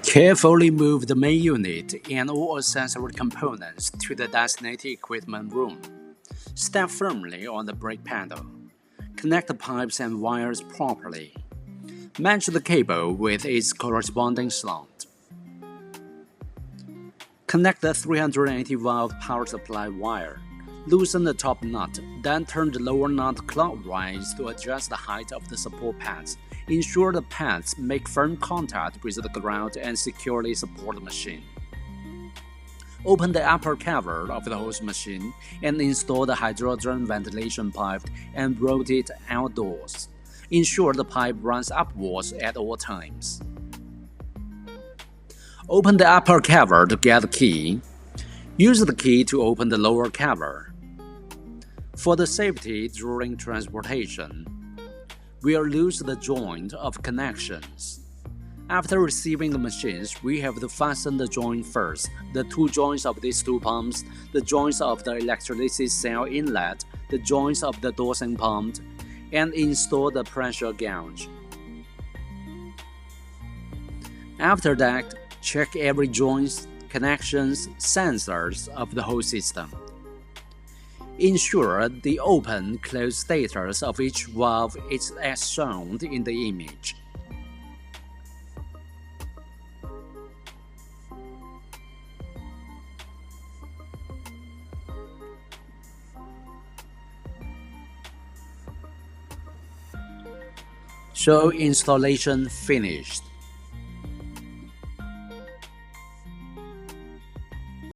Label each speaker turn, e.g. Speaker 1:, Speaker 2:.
Speaker 1: Carefully move the main unit and all accessory components to the designated equipment room. Step firmly on the brake pedal. Connect the pipes and wires properly. Match the cable with its corresponding slot. Connect the 380-volt power supply wire. Loosen the top nut, then turn the lower nut clockwise to adjust the height of the support pads. Ensure the pads make firm contact with the ground and securely support the machine. Open the upper cover of the hose machine and install the hydrogen ventilation pipe and route it outdoors. Ensure the pipe runs upwards at all times. Open the upper cover to get the key. Use the key to open the lower cover. For the safety during transportation, we'll lose the joint of connections. After receiving the machines, we have to fasten the joint first, the two joints of these two pumps, the joints of the electrolysis cell inlet, the joints of the dosing pump, and install the pressure gauge. After that, check every joint, connections, sensors of the whole system. Ensure the open-close status of each valve is as shown in the image. So installation finished.